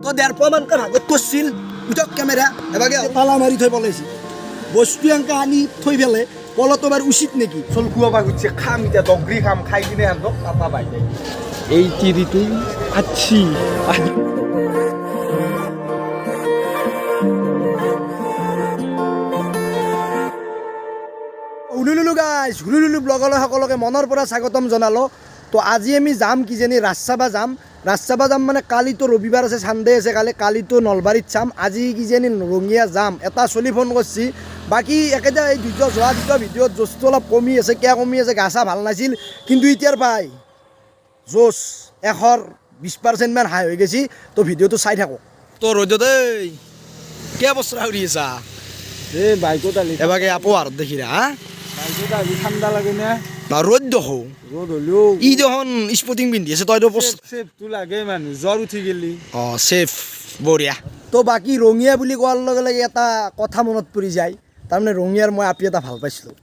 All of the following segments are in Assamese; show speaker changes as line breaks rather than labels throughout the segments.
তো 1.5 মান ভাগত করছিল উঠক ক্যামেরা এবারে তালা মারি থই পলাইছি বস্তু এঙ্কা আনি থই ফেলে পল তোমার উচিত নাকি
চল কুয়াবা গুছে খাম ইটা দগরি খাম খাই কিনে আনতো তাপা পাই যায় এই তিরিটি আচ্ছি
উলুলুলু গাইজ হুলুলুলু ব্লগলৈ সকলোকে মনৰ পৰা স্বাগতম জনালোঁ তো আজি আমি যাম কিজানি ৰাজচাবা যাম মানে কালিতো ৰবিবাৰ আছে চানডে আছে কালিতো নলবাৰীত চাম আজি কিজানি ৰঙিয়া যাম এটা চলি ফোন কৰিছে বাকী একেটা এই দুটা ভিডিঅ'ত জোচটো অলপ কমি আছে কিয় কমি আছে গা চা ভাল নাছিল কিন্তু এতিয়াৰ পাই জোচ 120% মান হাই হৈ গৈছে তো ভিডিঅ'টো চাই থাকক তো ৰ'দত এই কিয় বস্ত্ৰা উৰি আছা
এই বাইকত আলি
এবাকে আপো আৰু দেখিৰা হা
বাইকত আলি ঠাণ্ডা লাগে না
বা ৰ'দ দেখো
রোদ হলেও
ই দেখোন স্পটিং পিন্ধি আছে তই
সেফটো লাগে মানুহ জ্বৰ উঠি গেলি
অঁ চেফ বঢ়িয়া তো বাকী ৰঙিয়া বুলি কোৱাৰ লগে লগে এটা কথা মনত পৰি যায় তাৰমানে ৰঙিয়াৰ মই আপি এটা ভাল পাইছিলোঁ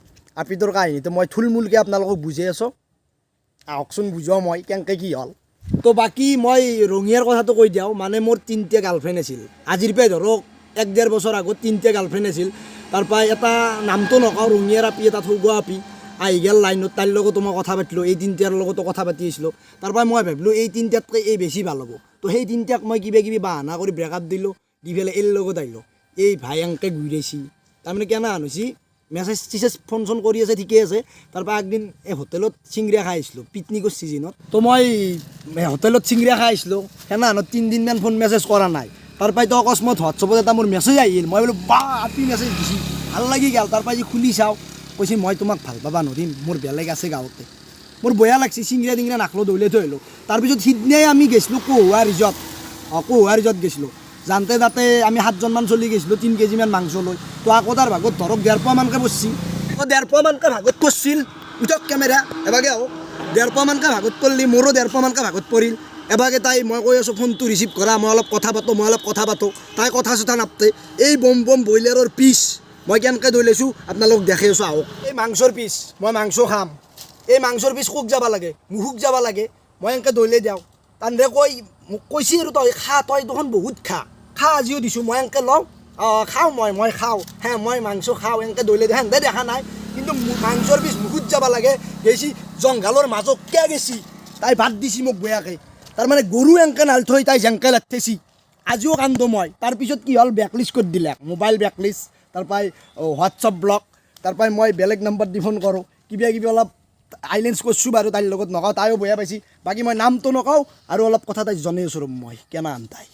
আপিটোৰ কাহিনীটো মই থুলমূলকৈ আপোনালোকক বুজাই আছোঁ আহকচোন বুজাওঁ মই কেনেকৈ কি হ'ল তো বাকী মই ৰঙিয়াৰ কথাটো কৈ দিওঁ মানে মোৰ 3টা গাৰ্লফ্ৰেণ্ড আছিল আজিৰ পৰাই ধৰক 1.5 বছৰ আগত 3টা গাৰ্লফ্ৰেণ্ড আছিল তাৰপৰা এটা নামটো নকওঁ ৰঙিয়াৰ আপি এটা থৌগোৱা আপি আহি গেল লাইনত তাইৰ লগতো মই কথা পাতিলোঁ এই 3টাৰ লগতো কথা পাতি আছিলোঁ তাৰপৰা মই ভাবিলোঁ এই 3টাতকৈ এই বেছি ভাল হ'ব তো সেই 3টাক মই কিবা বাহানা কৰি ব্ৰেকআপ দিলোঁ দি পেলাই এইৰ লগত আহিলোঁ এই ভাই এংকে ঘূৰাইছি তাৰমানে কেনে হৈছে মেছেজ ফোন চোন কৰি আছে ঠিকে আছে তাৰপৰা একদিন এই হোটেলত চিংৰা খাই আহিছিলোঁ পিকনিকৰ ছিজনত তো মই হোটেলত চিংৰা খাই আহিছিলোঁ সেনাহানত 3 দিনমান ফোন মেছেজ কৰা নাই তাৰপৰাই তো অকস্মাত হোৱাটছআপত এটা মোৰ মেছেজ আহিল মই বোলো বা আপি মেছেজ দিছি ভাল লাগি গ'ল তাৰপৰা যি খুলি চাওঁ কৈছে মই তোমাক ভাল পাবা নৰিম মোৰ বেলেগ আছে গাঁৱতে মোৰ বেয়া লাগছে চিংৰা টিংৰা নাখলো দৌলে থৈ আহিলোঁ তাৰপিছত সিদিনাই আমি গৈছিলোঁ কহুৱা ৰিজৰ্ট গৈছিলোঁ যাওঁতে তাতে আমি 7জনমান চলি গৈছিলোঁ 3 কেজিমান মাংস লৈ তো আকৌ তাৰ ভাগত ধৰক 1.5 পোৱা মানকৈ পৰছি 1.5 পোৱা মানকৈ ভাগত কৰিছিল উঠক কেমেৰা এবাগে আহক 1.5 পোৱা মানকৈ ভাগত পৰিলি মোৰো 1.5 পোৱা মানকৈ ভাগত পৰিল এবাগে তাই মই কৈ আছোঁ ফোনটো ৰিচিভ কৰা মই অলপ কথা পাতোঁ তাই কথা চথা নাপাতে এই বম ব্ৰইলাৰৰ পিচ মই কেনেকৈ ধৰি লৈছোঁ আপোনালোক দেখি আছোঁ আহক এই মাংসৰ পিচ মই মাংস খাম এই মাংসৰ পিচ কোক যাব লাগে মুখুক যাব লাগে মই এনেকৈ দৈলে দিওঁ তাৰে মোক কৈছে আৰু তই দেখোন বহুত খা আজিও দিছোঁ মই এনেকৈ লওঁ খাওঁ মই খাওঁ মই মাংস খাওঁ এনেকৈ দৈলে দিওঁ সেনেকৈ দেখা নাই কিন্তু মাংসৰ পিচ মুখুত যাব লাগে গেছি জংঘালৰ মাজত কিয় গেছি তাই ভাত দিছি মোক বেয়াকৈ তাৰমানে গৰু এনেকৈ নাল থৈ তাই জেংকৈ লাঠেছি আজিও কান্দো মই তাৰপিছত কি হ'ল ব্লেকলিষ্ট কৰি দিলে মোবাইল ব্লেকলিষ্ট তাৰপৰাই হোৱাটছআপ ব্লক তাৰপৰাই মই বেলেগ নম্বৰ দি ফোন কৰোঁ কিবা অলপ আইলেঞ্চ কৰিছোঁ বাৰু তাইৰ লগত নকওঁ তাইও বেয়া পাইছি বাকী মই নামটো নকওঁ আৰু অলপ কথা তাইক জনাই আছোঁ মই কেনা আন তাই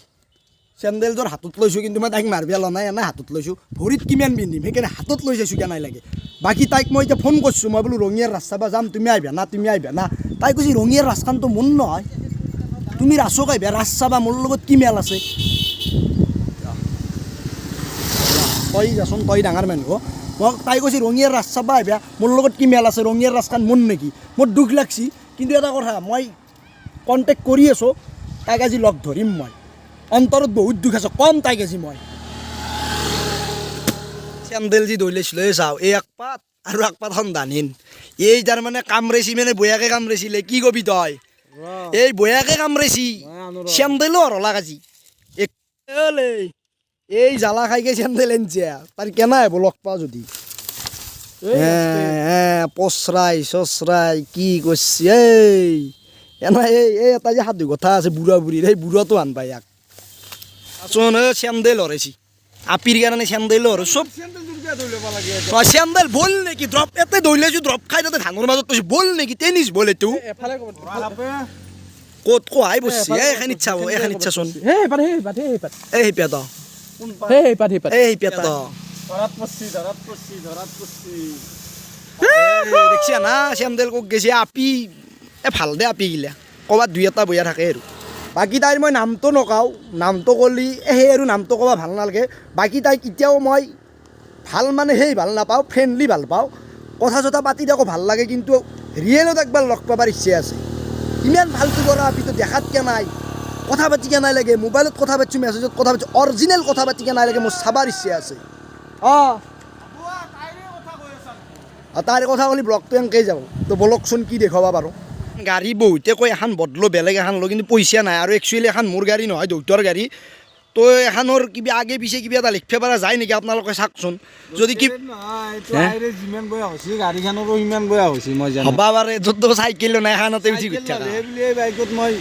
চেণ্ডেলযোৰ হাতত লৈছোঁ কিন্তু মই তাইক মাৰিব লোৱা নাই এনে হাতত লৈছোঁ ভৰিত কিমান পিন্ধিম সেইকাৰণে হাতত লৈ যাইছোঁ কেনাই লাগে বাকী তাইক মই এতিয়া ফোন কৰিছোঁ মই বোলো ৰঙিয়াৰ ৰাস্তাবা যাম তুমি আহিবা না তাই কৈছে ৰঙিয়াৰ ৰাস্তাটো মোৰ নহয় তুমি ৰাসক আহিবা ৰাস চাবা মোৰ লগত কি মেল আছে তই যাচোন তই ডাঙৰ মানুহ মই তাই কৈছে ৰঙিয়াৰ ৰাস চাবা আহিবা মোৰ লগত কি মেল আছে ৰঙিয়াৰ ৰাস্তাখন মোৰ নেকি মোৰ দুখ লাগছি কিন্তু এটা কথা মই কণ্টেক্ট কৰি আছোঁ তাইক আজি লগ ধৰিম মই অন্তৰত বহুত দুখ আছে কম তাইক আজি মই চেণ্ডেল যি ধৰি লৈছিলোঁ এই চাওঁ এই একপাত আৰু একপাত সন্ধানহীন এই তাৰ মানে কামৰেচি মানে বয়াকৈ কামৰেচিলে কি কবি তই এই বয়াকৈ কামৰেচি চেণ্ডেলো হৰলাক আজি এই জ্বালা খাইকে চেণ্ডেল আনছে তাৰ কেনা আহিব লগ পাওঁ যদি চচৰাই কি কৰিছে এই এনে এই এটা যে সাধু কথা আছে বুঢ়া বুঢ়ীৰ সেই বুঢ়াটো আন পাই ইয়াক চোন চেণ্ডেল হৰাইছি আপিৰ কাৰণে চেণ্ডেলো হৰ চব চেণ্ডেল বল নেকি ড্ৰপ এতে দৌৰিলেছোঁ ড্ৰপ খাই তাতে ধানৰ মাজত কৈছোঁ বল নেকি টেনিছ বল এইটো ক'ত কহাই বসছি এইখান ইচ্ছাচোন এই পেট দেখছি না চেণ্ডেল কক গেছি আপি ভাল দে আপি গিলা ক'ৰবাত 2-এটা বয়া থাকে আৰু বাকী তাইৰ মই নামটো নকওঁ নামটো ক'লি সেই আৰু নামটো ক'বা ভাল নালাগে বাকী তাইক এতিয়াও মই ভাল মানে সেই ভাল নাপাওঁ ফ্ৰেণ্ডলি ভাল পাওঁ কথা চথা পাতি থাকোঁ ভাল লাগে কিন্তু ৰিয়েলত একবাৰ লগ পাবাৰ ইচ্ছা আছে ইমান ভালটো কৰা আপিটো দেখাত কে নাই কথা পাতি কে নাই লাগে মোবাইলত কথা পাতিছোঁ মেছেজত কথা পাতিছোঁ অৰিজিনেল কথা পাতি কে নাই লাগে মোৰ চাবাৰ ইচ্ছা আছে তাইৰ কথা ক'লে ব্লগটো এনেকৈ যাব তো বলকচোন কি দেখুৱাবা বাৰু গাড়ী বহুতে কয় এখন বদলো বেলেগ এখন লো কিন্তু পইচা নাই আৰু একচুৱেলি এখন মোৰ গাড়ী নহয় দেউতাৰ গাড়ী তো এখনৰ কিবা আগে পিছে কিবা এটা লিখিব পৰা যায় নেকি আপোনালোকে চাওকচোন যদি কি
যিমান বয়া হৈছে গাড়ীখনৰো সিমান বয়া হৈছে মই জানো
হ'বা পাৰে য'ত চাইকেলো নাই এখনতে উঠি গৈছে
এই বাইকত মই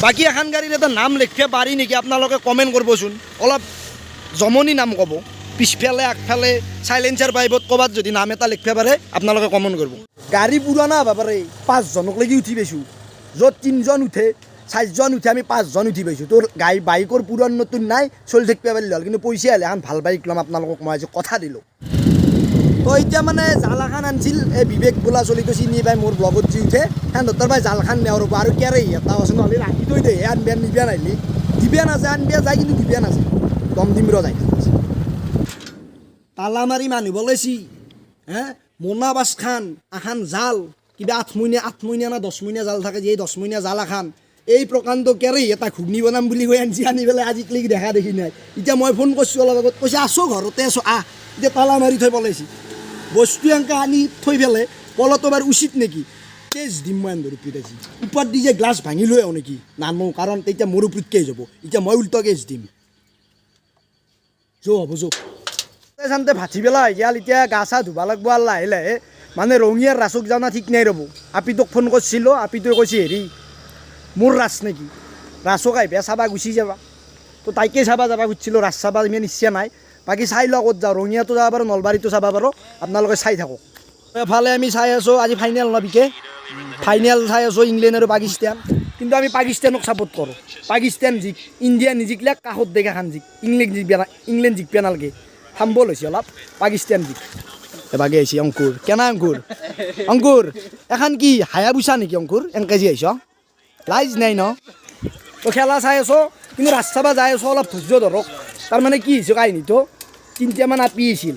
বাকী এখন গাড়ীৰ এটা নাম লিখিব পাৰি নেকি আপোনালোকে কমেণ্ট কৰিবচোন অলপ জমনি নাম ক'ব পিছফালে আগফালে চাইলেঞ্চাৰ পাইপত ক'ৰবাত যদি নাম এটা লিখিব পাৰে আপোনালোকে কমেণ্ট কৰিব গাড়ী পুৰণা হ'ব পাৰে 5জনক লাগি উঠি পাইছোঁ য'ত 3জন উঠে 4জন উঠে আমি 5জন উঠি পাইছোঁ তোৰ বাইকৰ পুৰণ নতুন নাই চলি থাকিব পাৰিলে হ'ল কিন্তু পইচা হ'লে এখন ভাল বাইক ল'ম আপোনালোকক মই আজি কথা দিলোঁ তো এতিয়া মানে জাল এখন আনিছিল এই বিবেক বোলা চলিটো চিনি পাই মোৰ ব্লগত যি উঠে সিহঁতৰ পৰা জালখন নেওয়াৰ ৰ'ব আৰু কেৰেই এটা আছে নহ'লে ৰাখি থৈ দে আনবিয়া নিবিয়া নাহিলি দিবিয়া নাযায় আনবিয়া যায় কিন্তু দিবিয়া নাযায় দম দিম ৰ যায় তালা মাৰি মানুহ বলাইছি হে মোনা বাছখান এখন জাল কিবা 8মহীয়া না 10মহীয়া জাল থাকে যে এই 10মহীয়া জাল এখন এই প্ৰকাণ্ড কেৰেই এটা ঘুগনি বনাম বুলি কৈ আনিছি আনি পেলাই আজিকালি দেখা দেখি নাই এতিয়া মই ফোন কৰিছোঁ অলপ আগত কৈছে আছোঁ ঘৰতে আছোঁ এতিয়া তালা মাৰি থৈ পেলাইছি বস্তু এনেকৈ আনি থৈ পেলাই পলটো বাৰু উচিত নেকি তেজ দিম মই এনে ৰূপীত আজি ওপৰত দি যে গ্লাছ ভাঙি লৈ আহোঁ নেকি নানো কাৰণ তেতিয়া মোৰ ওপৰত কেছ হ'ব এতিয়া মই উল্টা কেছ দিম যো হ'ব যো চানতে ভাটি পেলা হৈ গ'ল এতিয়া গা চা ধুব লাগিব আৰু লাহে লাহে মানে ৰঙিয়াৰ ৰাসক যাওঁ না ঠিক নাই ৰ'ব আপিটোক ফোন কৰিছিলোঁ আপিটোৱে কৈছে হেৰি মোৰ ৰাস নেকি ৰাসক আহিবা চাবা গুচি যাবা তো তাইকে চাবা যাবা খুজিছিলোঁ ৰাস চাবা ইমান ইচ্ছা নাই বাকী চাই লোৱা ক'ত যাওঁ ৰঙিয়াটো যাব পাৰোঁ নলবাৰীটো চাব পাৰোঁ আপোনালোকে চাই থাকক এফালে আমি চাই আছোঁ আজি ফাইনেল ন বিকে ফাইনেল চাই আছোঁ ইংলেণ্ড আৰু পাকিস্তান কিন্তু আমি পাকিস্তানক ছাপোৰ্ট কৰোঁ পাকিস্তান জিক ইণ্ডিয়া নিজিকিলে কাষত দেখাখান জিক ইংলেণ্ড জিকিব নালাগে হাম্বল হৈছে অলপ পাকিস্তান জিক এবাগে আহিছে অংকুৰ কেনা অংকুৰ এখন কি হায়া বুচা নেকি অংকুৰ এনেকৈ যি আহিছ লাইজ নাই ন তো খেলা চাই আছোঁ কিন্তু ৰাস্তা যাই আছোঁ অলপ ধৈৰ্য ধৰক তাৰমানে কি হৈছে কাহিনীটো 3টামান আপি আহিছিল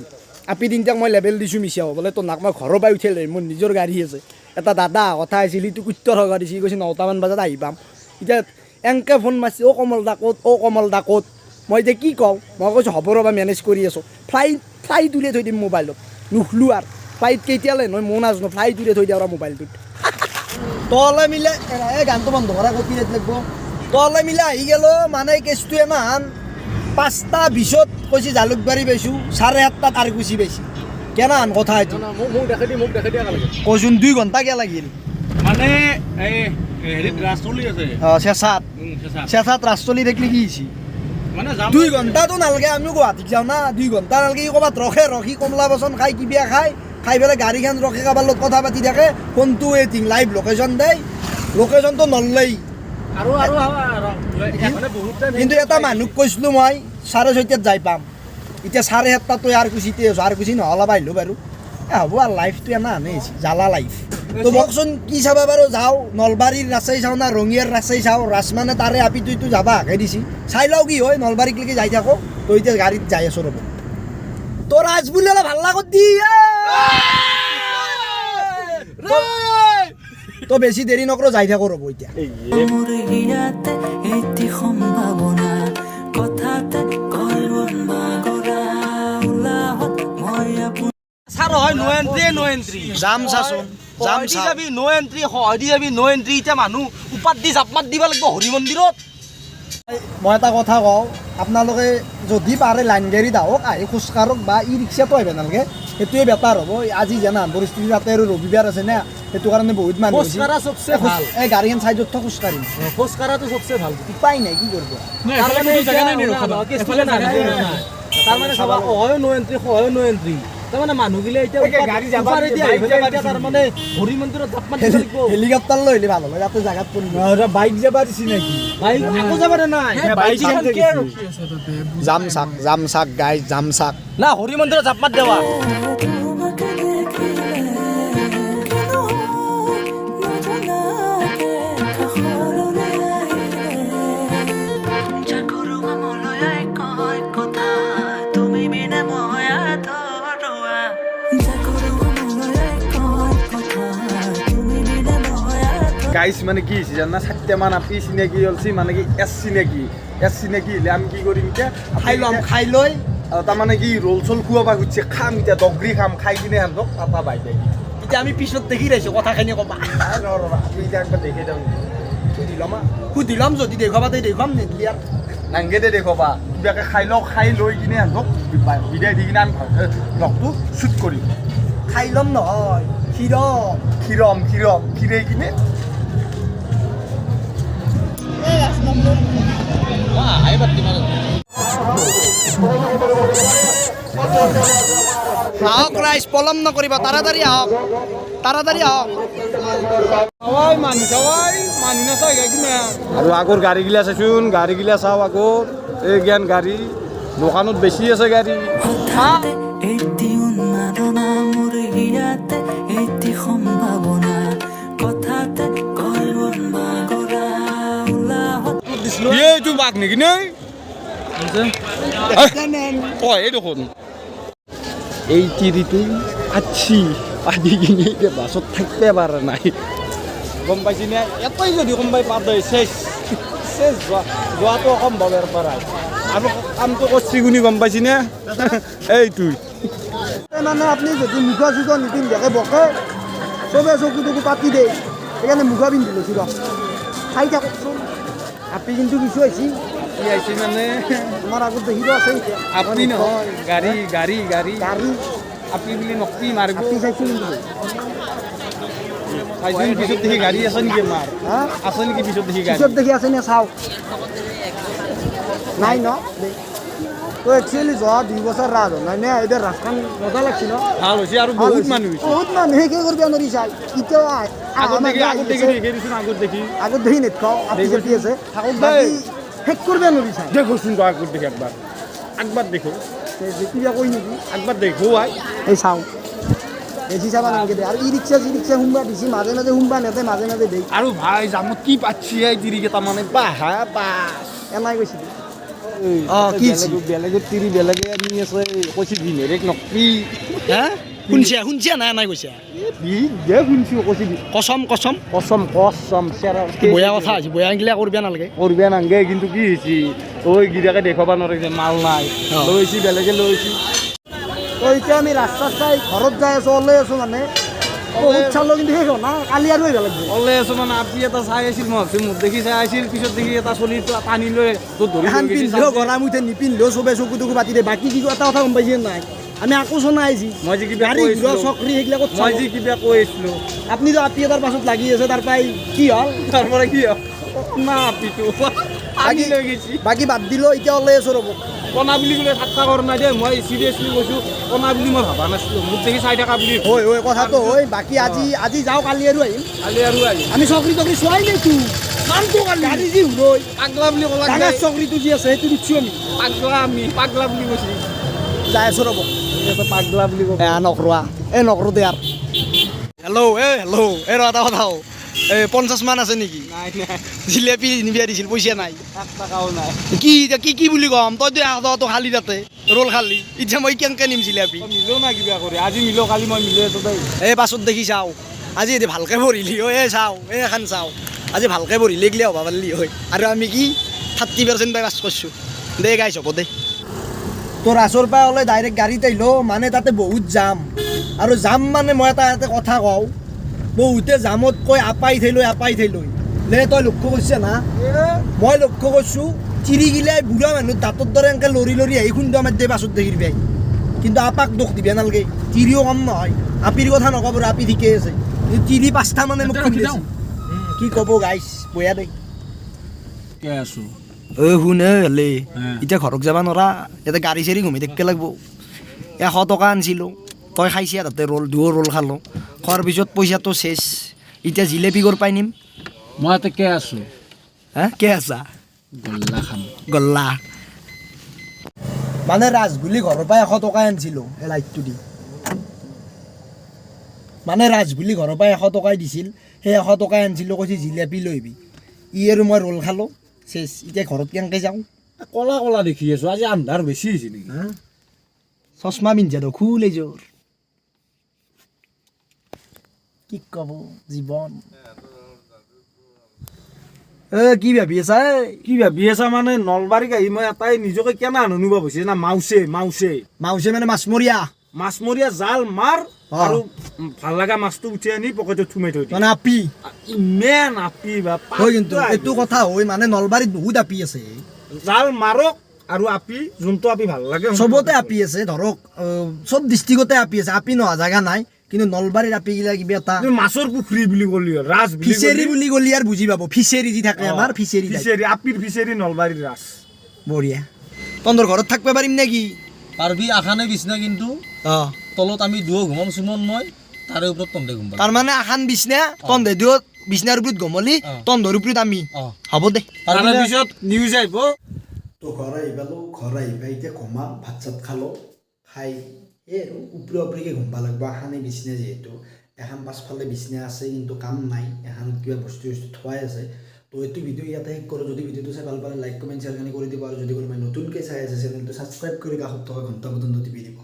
আপি 3টাক মই লেবেল দিছোঁ মিছাও বোলে তোৰ নাক মই ঘৰৰ পৰা উঠিলে মোৰ নিজৰ গাড়ী আছে এটা দাদা কথা আছিল সিটো কুত্তৰ হগা দিছে কৈছে 9টামান বজাত আহি পাম এতিয়া এনেকৈ ফোন মাৰিছে অ' কমল দা ক'ত মই এতিয়া কি কওঁ মই কৈছোঁ হ'ব ৰ'বা মেনেজ কৰি আছোঁ ফ্লাইট উলিয়াই থৈ দিম মোবাইলত নুখলোঁ আৰু ফ্লাইট কেতিয়ালৈ নহয় মই নাজানো ফ্লাইট উলিয়াই থৈ দিওঁ আৰু মোবাইলটোত তলে মিলে এই গানটো বন্ধ কৰা কপি ৰেট লাগিব তলে মিলে আহি গ'লো মানে কেছটো এমান 5টা 20ত কৈছে জালুকবাৰী পাইছোঁ 7:30 আৰু গুচি পাইছে কেনাহান কথা এইটো
মোক দেখাই দিয়া লাগে
কৈছোন 2 ঘণ্টা কিয় লাগিল
মানে এই হেৰিত ৰাস চলি আছে
অঁ চেঁচাত ৰাস চলি থাকিলে কি হৈছে
মানে
2 ঘণ্টাটো নালাগে আমিও গুৱাহাটীত যাওঁ না 2 ঘণ্টা নালাগে ক'ৰবাত ৰখি কমলা বাচন খাই কিবা খাই পেলাই গাড়ীখন ৰখি কাৰোবাৰ লগত কথা পাতি থাকে ফোনটো ৱেইটিং লাইভ লোকেশ্যন দেই লোকেশ্যনটো নললেই
আৰু
কিন্তু এটা মানুহক কৈছিলোঁ মই 6:30 যাই পাম এতিয়া 7:30 ইয়াৰ কুচিতে আছোঁ আৰু কুচি নহ'লে আহিলোঁ বাৰু হ'ব আৰু লাইফটো এনে আনিছে জ্বালা লাইফ তো কওকচোন কি চাব বাৰু যাওঁ নলবাৰীৰ ৰাস্তাই চাওঁ না ৰঙিয়াৰ ৰাস্তাই চাওঁ ৰাস মানে তাৰে আপিটো যাবা হাকে দিছি চাই লওঁ কি হয় নলবাৰীকলৈকে যাই থাকোঁ তো এতিয়া গাড়ীত যাই আছোঁ ৰ'ব তো ৰাজ বুলি অলপ ভাল লাগত দি তো বেছি দেৰি নকৰোঁ যাই থাকোঁ ৰ'ব এতিয়া
ছাৰ হয় নো এণ্ট্ৰি
যাম চাচোন যাম
যাবি নো এণ্ট্ৰি সহায় যাবি নো এণ্ট্ৰি এতিয়া মানুহ উপাত দি জাপ মাত দিব লাগিব হৰি মন্দিৰত
মই এটা কথা কওঁ আপোনালোকে যদি পাৰে লাইন গাড়ীত আহক আহি খোজকাঢ়ক বা ই ৰিক্সাটো আহিব নালাগে সেইটোৱে বেটাৰ হ'ব আজি জানা পৰিস্থিতি তাতে আৰু ৰবিবাৰ আছে না সেইটো কাৰণে বহুত মানুহ
খোজকাঢ়া চবচে ভাল
এই গাড়ীখন চাইডত থৈ খোজকাঢ়িম
খোজকাঢ়াটো চবচে ভাল
উপায় নাই কি কৰিব
তাৰমানে চাবা অহয় নো এণ্ট্ৰি সহায় নো এণ্ট্ৰি তাৰমানে মানুহগিলা এতিয়া গাড়ী যাব তাৰমানে হৰি মন্দিৰত জাপ মাত দিব লাগিব
হেলিকপ্টাৰ লৈ আহিলে ভাল হ'ব যাতে জাগাত পৰিব
বাইক যাব দিছি নেকি বাইক আকৌ যাব নাই
যাম চাক গাই যাম চাক
না হৰি মন্দিৰত জাপ মাত দেৱা
গাইছ মানে কি হৈছে জানা 7টামান আপি চিনাকি হ'লছি মানে কি এছ চিনাকি হ'লে আমি কি কৰিম এতিয়া
খাই লৈ
তাৰমানে কি ৰোল চোল খুৱাব খুজিছে খাম এতিয়া দগৰি খাম খাই কিনে সিহঁতক পাপা বাই
এতিয়া আমি পিছত দেখি ৰাখিছোঁ কথাখিনি ক'বা
আপনি এতিয়া একবাৰ দেখি যাওঁ
সুধি ল'ম যদি দেখুৱাবা তে দেখুৱাম নিদিলি আৰু
নাংগে দে দেখবা কিবাকে খাই লওঁ খাই লৈ কিনে সিহঁতক বিদায় দি কিনে আমি ভালকৈ লগটো শ্বুট কৰিম
খাই ল'ম নহয়
খিৰাই কিনে
আহক ৰাইজ পলম নকৰিব তাড়াতাড়ি আহক
আৰু আগৰ গাড়ীগিলা চাইছোন গাড়ীগিলা চাওঁ আগৰ এই জ্ঞান গাড়ী দোকানত বেছি আছে গাড়ী
এটি উন্মাদনা মোৰ হিয়াতে এটি সম্ভাৱনা কথাতে কয় উন্মাগৰা উলাহত
এইটো বাঘ নেকি নে এই দেখোন এই তিৰিটো আছি আদি কিনে এতিয়া বাছত থাকিব পৰা নাই গম পাইছি নে এটাই যদি কোনোবাই পাত হয় চেচ যোৱাটো অসম্ভৱেৰ পৰাই আৰু কামটো কৰছি গুণি গম পাইছি নে এইটোই
মানে আপুনি যদি মুখা চুখা নিপিন্ধাকে বকে চবে চকু টকু পাতি দিয়ে সেইকাৰণে মুখা পিন্ধি লৈছোঁ ৰ খাই থাককচোন আপি কিন্তু কিছু আহিছি
কি আহিছে মানে
আমাৰ আগত দেখিব আছে এতিয়া
আপনি নহয় গাড়ী গাড়ী গাড়ী
গাড়ী
আপনি বুলি নকলি মাৰিব
আপি চাইছোঁ কিন্তু
চাইছোঁ পিছত দেখি গাড়ী আছে নেকি আমাৰ
হা
আছে নেকি পিছত দেখি গাড়ী
পিছত দেখি আছে নে চাওক নাই ন তো একচুৱেলি যোৱা 2 বছৰ ৰাজ হ'ল নাই নে এতিয়া ৰাজখন মজা লাগছি ন
ভাল হৈছে আৰু বহুত মানুহ হৈছে
বহুত মানুহে কি কৰিব নোৱাৰি চাই এতিয়াও
আগত দেখি দেখিছোন
আগত দেখি নেখাওঁ আপি চপি আছে
থাকক দেই
বাকী শেষ কৰিব নোৱাৰি চাই
দেখোচোন তো আগত দেখি একবাৰ দেখো
কিবা কৈ নেকি
একবাৰ দেখো আই
এই চাওঁ বেছি চাবা নালাগে দে আৰু ই ৰিক্সা সোমবা দিছি মাজে মাজে সোমবা নেদে মাজে মাজে দেই
আৰু ভাই জামত কি পাচ্ছি এই তিৰিকেইটা মানে বাহা বাছ
এনাই গৈছিলি
কি বেলেগত তিৰি বেলেগে আনি আছে কৈছি ভিনেৰেক নকবি
হা শুনছা নাই এনাই কৈছা
দে শুনছো কৈছি
কচম
কচম চেৰা
বয়া কথা হৈছে বয়া গিলা কৰিব নালাগে
কৰবে নাংগে কিন্তু কি হৈছে ঐ গিৰাকে দেখাব নোৱাৰে যে মাল নাই লৈছি বেলেগে লৈছি
তো এতিয়া আমি ৰাস্তা চাই ঘৰত যাই আছোঁ ওলাই আছোঁ মানে বহুত চালোঁ কিন্তু শেষ হ'ল না কালি আৰু আহিব লাগিব
ওলাই আছো মানে আপনি এটা চাই আছিল মই ভাবছো মোক দেখি চাই আছিল পিছত দেখি এটা চলি টানি লৈ তোৰ ধৰি
এখন পিন্ধিলেও গৰম উঠে নিপিন্ধিলেও চবে চকু টকু পাতি দিয়ে বাকী কি এটা কথা গম পাইছে নাই আমি আকৌ চনা আহিছি
মই যে কিবা
গাড়ী ঘূৰা চকৰি সেইগিলাকত
মই যে কিবা কৈ আছিলোঁ
আপুনিতো আপি এটাৰ পাছত লাগি আছে তাৰ পৰাই কি হ'ল
তাৰ পৰা কি না আপিটো আনি লৈ গৈছি
বাকী বাদ দিলোঁ এতিয়া ওলাই আছোঁ ৰ'ব
কণা বুলি ক'লে ঠাট্টা কৰা নাই দেই মই চিৰিয়াছলি কৈছোঁ কণা বুলি মই ভাবা নাছিলোঁ মোক দেখি চাই থকা বুলি
হয় কথাটো হয় বাকী আজি যাওঁ কালি আৰু আহিম
কালি আৰু আহিম
আমি চকৰি তকৰি চোৱাই নাইতো কামটো গাড়ী যি হুৰৈ
পাগলা বুলি ক'লা
ডাঙৰ চকৰিটো যি আছে সেইটো দিছোঁ আমি
পাগলা বুলি কৈছি
যাই আছোঁ ৰ'ব
পাগলা বুলি ক'ব
নকৰোৱা নকৰোঁ দে আৰু হেল্ল' এই ৰ এটা কথা এই 50 মান আছে নেকি
নাই
জিলেপি নিবিয়া দিছিল পইচা নাই
1 টকাও নাই
কি বুলি ক'ম তইতো খালি তাতে ৰোল খালি এতিয়া মই কেনেকৈ নিম জিলেপি
মিলো না কিবা কৰি আজি মিলো কালি মই মিলো আছোঁ দেই
এই পাছত দেখি চাওঁ আজি এদি ভালকৈ ভৰিলি চাওঁ এখন চাওঁ আজি ভালকৈ ভৰিলে গিলে হ'ব পাৰিলি হয় আৰু আমি কি 30% পাই পাছ কৰিছোঁ দে গাইছ হ'ব দে তোৰ ৰাসৰ পৰা ওলাই ডাইৰেক্ট গাড়ীত আহিলো মানে তাতে বহুত জাম আৰু জাম মানে মই এটা কথা কওঁ বহুতে জামত কৈ আপাই থৈ দে তই লক্ষ্য কৰিছা না মই লক্ষ্য কৰিছোঁ চিৰিগিলাই বুঢ়া মানুহ দাঁতৰ দৰে এনেকৈ লৰি আহি খুন্দা মাৰি দিয়ে পাছত দেখি পাই কিন্তু আপাক দুখ দিব নালাগে চিৰিও কম নহয় আপিৰ কথা নক'ব আপি ঠিকে আছে চিৰি 5টা মানে মোক কি ক'ব গাইছ বয়া দে
আছোঁ
শুনে হ'লে এতিয়া ঘৰত যাব নোৱাৰা ইয়াতে গাড়ী চাড়ী ঘুমি থাকিব লাগিব 100 টকা আনিছিলোঁ তই খাইছা তাতে ৰোল খালোঁ খোৱাৰ পিছত পইচাটো চেছ এতিয়া জিলেপি কৰ পাই নিম
মই ইয়াতে কে আছোঁ
কে আছা
গল্লা খাম
গল্লা মানে ৰাজ বুলি ঘৰৰ পৰা 100 টকা আনিছিলোঁ এই লাইটটো দি মানে ৰাজ বুলি ঘৰৰ পৰা 100 টকাই দিছিল সেই 100 টকাই আনিছিলোঁ কৈছে জিলেপি লৈ আহিবি ই আৰু মই ৰোল খালোঁ চেছ এতিয়া ঘৰত কেনেকৈ যাওঁ
কলা দেখি আছোঁ আজি আন্ধাৰ বেছি হৈছে নেকি
চশমা পিন্ধা তো খুলে জোৰ কি ক'ব জীৱন কি ভাবি আছা
কি ভাবি আছা মানে নলবাৰীক আহি মই এটাই নিজকে কেনে অনুভৱ হৈছে না মাউছে
মাউছে মানে মাছমৰীয়া
জাল মাৰ আৰু ভাল লগা মাছটো উঠি আনি পকেটত সোমাই থৈ দিয়ে
মানে আপি
ইমান আপি বা
হয় কিন্তু এইটো কথা হয় মানে নলবাৰীত বহুত আপি আছে
জাল মাৰক আৰু আপি যোনটো আপি ভাল লাগে
চবতে আপি আছে ধৰক চব ডিষ্ট্ৰিক্টতে আপি আছে আপি নোহোৱা জাগা নাই কিন্তু নলবাৰীৰ আপি গিলা কিবা এটা
তুমি মাছৰ পুখুৰী বুলি ক'লি ৰাজ
ফিচাৰী বুলি ক'লি আৰু বুজি পাব ফিচাৰী যি থাকে আমাৰ ফিচাৰী
ফিচাৰী আপিৰ ফিচাৰী নলবাৰীৰ ৰাজ
বঢ়িয়া তহঁতৰ ঘৰত থাকিব পাৰিম নেকি
পাৰবি আখানে বিছনা কিন্তু
অঁ
তলত আমি দুয়ো ঘুমাম সুমন মই তাৰে ওপৰত তন্দে ঘুমাম
তাৰমানে আখান বিছনা তন্ধে দিও বিছনাৰ ওপৰত গমলি তন্ধৰ ওপৰত আমি হ'ব দে
তাৰ পিছত নিউজ আহিব
তো ঘৰ আহি পালোঁ ঘৰ আহি পাই এতিয়া ঘুমাম ভাত চাত খালোঁ খাই এই আৰু ওপৰে ওপৰিকে ঘুমবা লাগব এখানে বিছনা যিহেতু এখন পাছফালে বিছনা আছে কিন্তু কাম নাই এখানত কিবা বস্তু থোৱাই আছে তো এইটো ভিডিঅ' ইয়াতে শেষ কৰোঁ যদি ভিডিঅ'টো চাই ভাল পালে লাইক কমেণ্ট শ্বেয়াৰ কৰি দিব আৰু যদি কোনোবাই নতুনকৈ চাই আছে চেনেলটো ছাবস্ক্ৰাইব কৰি কাষত থকা ঘণ্টা বটনটো টিপি দিব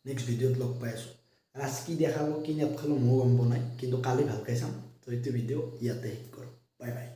নেক্সট ভিডিঅ'ত লগ পাই আছোঁ আজ কি দেখাব কি নেদেখালোঁ ময়ো গম পোৱা নাই কিন্তু কালি ভালকৈ চাম তো এইটো ভিডিঅ' ইয়াতে শেষ কৰোঁ বাই বাই